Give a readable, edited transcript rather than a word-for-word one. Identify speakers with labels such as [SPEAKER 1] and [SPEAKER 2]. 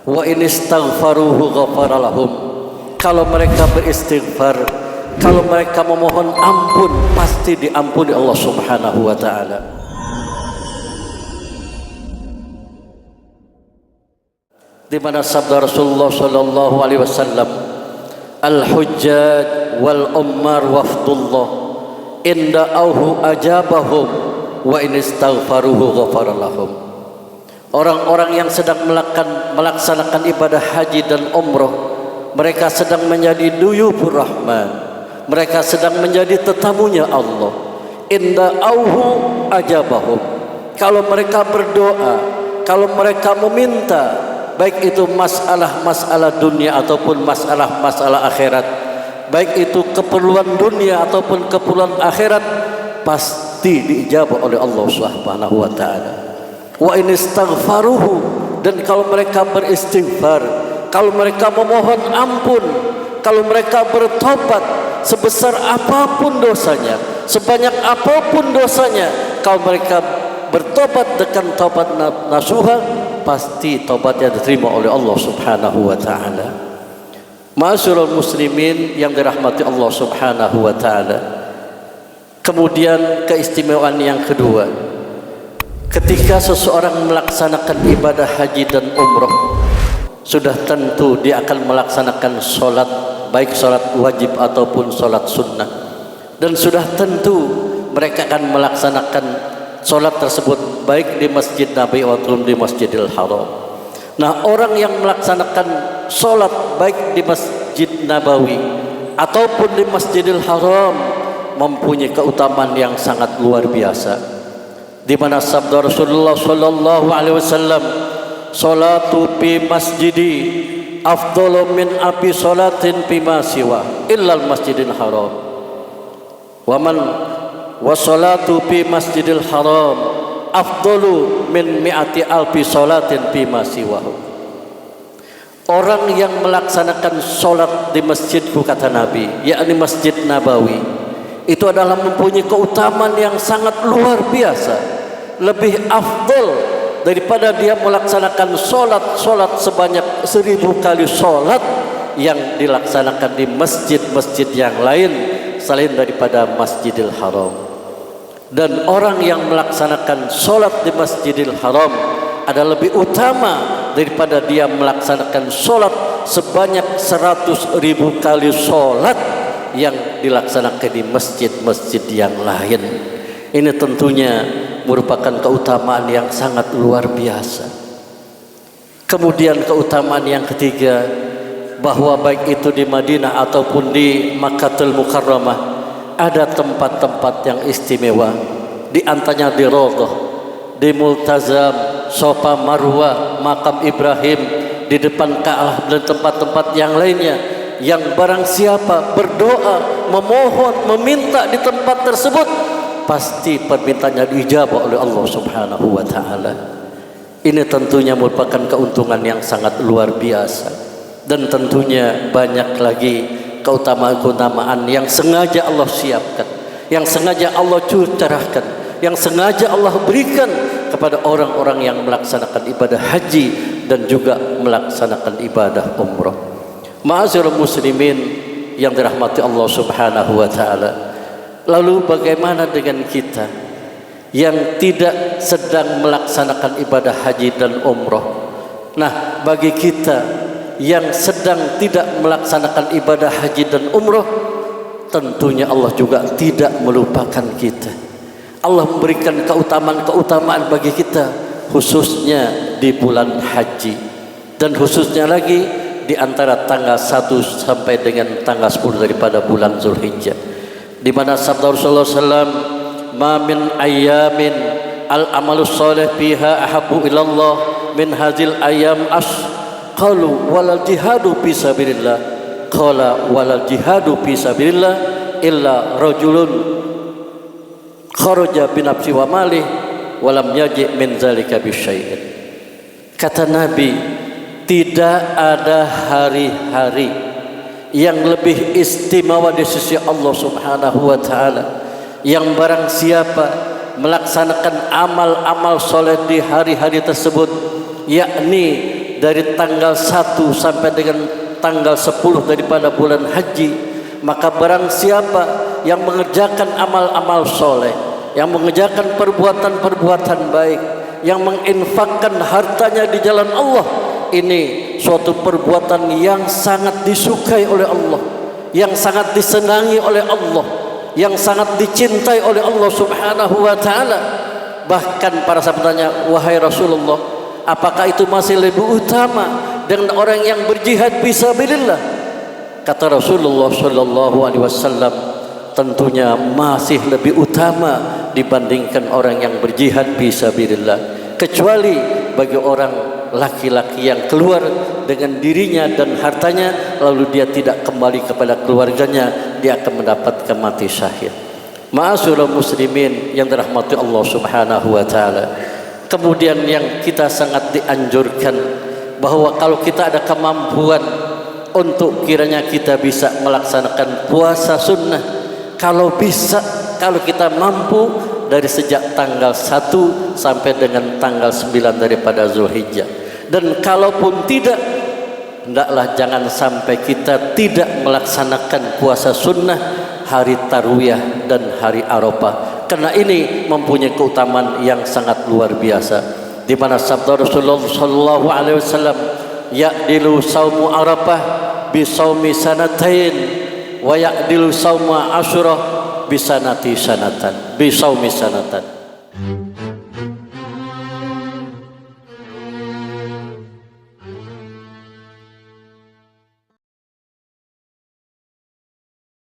[SPEAKER 1] Wa in istaghfaruhu ghafara lahum. Kalau mereka beristighfar, kalau mereka memohon ampun, pasti diampuni Allah Subhanahu wa taala. Di mana sabda Rasulullah sallallahu alaihi wasallam, al-hujjaj wal ummar wafdullah inda auhu ajabahum wa in istaghfaruhu ghafara lahum. Orang-orang yang sedang melaksanakan ibadah haji dan umrah, mereka sedang menjadi duyufur rahman, mereka sedang menjadi tetamunya Allah. Inda auhu ajabahum. Kalau mereka berdoa, kalau mereka meminta, baik itu masalah-masalah dunia ataupun masalah-masalah akhirat, baik itu keperluan dunia ataupun keperluan akhirat, pasti diijabah oleh Allah Subhanahu wa taala. Wa in istaghfaruhu, dan kalau mereka beristighfar, kalau mereka memohon ampun, kalau mereka bertobat sebesar apapun dosanya, sebanyak apapun dosanya, kalau mereka bertobat dengan tobat nasuha, pasti tobatnya diterima oleh Allah Subhanahu wa taala. Ma'asyiral muslimin yang dirahmati Allah Subhanahu wa taala. Kemudian keistimewaan yang kedua, ketika seseorang melaksanakan ibadah haji dan umrah, sudah tentu dia akan melaksanakan sholat, baik sholat wajib ataupun sholat sunnah, dan sudah tentu mereka akan melaksanakan sholat tersebut baik di Masjid Nabi ataupun di Masjidil Haram. Nah, orang yang melaksanakan sholat baik di Masjid Nabawi ataupun di Masjidil Haram mempunyai keutamaan yang sangat luar biasa. Di mana sabda Rasulullah sallallahu alaihi wasallam, salatu fi masjidi afdalu min alfi salatin fi ma siwa illa al masjidil haram wa salatu fi masjidil haram afdalu min mi'ati alfi salatin fi ma siwa. Orang yang melaksanakan salat di masjidku, kata Nabi, yakni Masjid Nabawi, itu adalah mempunyai keutamaan yang sangat luar biasa, lebih afdal daripada dia melaksanakan solat sebanyak 1000 kali solat yang dilaksanakan di masjid-masjid yang lain selain daripada Masjidil Haram. Dan orang yang melaksanakan solat di Masjidil Haram adalah lebih utama daripada dia melaksanakan solat sebanyak 100.000 kali solat yang dilaksanakan di masjid-masjid yang lain. Ini tentunya merupakan keutamaan yang sangat luar biasa. Kemudian keutamaan yang ketiga, bahwa baik itu di Madinah ataupun di Makkahul Mukarramah ada tempat-tempat yang istimewa. Di antaranya di Raudhah, di Multazam, Safa Marwah, Makam Ibrahim, di depan Ka'bah dan tempat-tempat yang lainnya, yang barang siapa berdoa, memohon, meminta di tempat tersebut, pasti permintaannya diijabah oleh Allah Subhanahu wa taala. Ini tentunya merupakan keuntungan yang sangat luar biasa, dan tentunya banyak lagi keutamaan-keutamaan yang sengaja Allah siapkan, yang sengaja Allah curahkan, yang sengaja Allah berikan kepada orang-orang yang melaksanakan ibadah haji dan juga melaksanakan ibadah umrah. Ma'asyiral muslimin yang dirahmati Allah Subhanahu wa taala. Lalu bagaimana dengan kita yang tidak sedang melaksanakan ibadah haji dan umrah? Nah, bagi kita yang sedang tidak melaksanakan ibadah haji dan umrah, tentunya Allah juga tidak melupakan kita. Allah memberikan keutamaan-keutamaan bagi kita, khususnya di bulan haji, dan khususnya lagi di antara tanggal 1 sampai dengan tanggal 10 daripada bulan Zulhijjah, di mana sabda Rasulullah SAW, ma min ayyamin al amalus soleh fiha ahabbu ilallah min hazil ayyam qalu walal jihadu fi sabilillah, qala walal jihadu fi sabilillah illa rajulun kharaja bi nafsi wa malih walam yaji min zalika bi syai'in. Kata Nabi, tidak ada hari-hari yang lebih istimewa di sisi Allah Subhanahu wa taala. Yang barang siapa melaksanakan amal-amal soleh di hari-hari tersebut, yakni dari tanggal 1 sampai dengan tanggal 10 daripada bulan haji, maka barang siapa yang mengerjakan amal-amal soleh, yang mengerjakan perbuatan-perbuatan baik, yang menginfakkan hartanya di jalan Allah, ini suatu perbuatan yang sangat disukai oleh Allah, yang sangat disenangi oleh Allah, yang sangat dicintai oleh Allah Subhanahu wa taala. Bahkan para sahabat tanya, wahai Rasulullah, apakah itu masih lebih utama dengan orang yang berjihad fisabilillah? Kata Rasulullah sallallahu alaihi wasallam, tentunya masih lebih utama dibandingkan orang yang berjihad fisabilillah, kecuali bagi orang laki-laki yang keluar dengan dirinya dan hartanya lalu dia tidak kembali kepada keluarganya, dia akan mendapatkan mati syahid. Ma'asyiral muslimin yang dirahmati Allah Subhanahu wa taala. Kemudian yang kita sangat dianjurkan bahwa kalau kita ada kemampuan untuk kiranya kita bisa melaksanakan puasa sunnah, kalau bisa, kalau kita mampu dari sejak tanggal 1 sampai dengan tanggal 9 daripada Zulhijjah. Dan kalaupun tidak, hendaklah jangan sampai kita tidak melaksanakan puasa sunnah hari Tarwiyah dan hari Arafah, karena ini mempunyai keutamaan yang sangat luar biasa, di mana sabda Rasulullah sallallahu alaihi wasallam, ya'dilu saumu Arafah bi saumi sanatain wa ya'dilu sauma Asyurah bi saumi sanatan.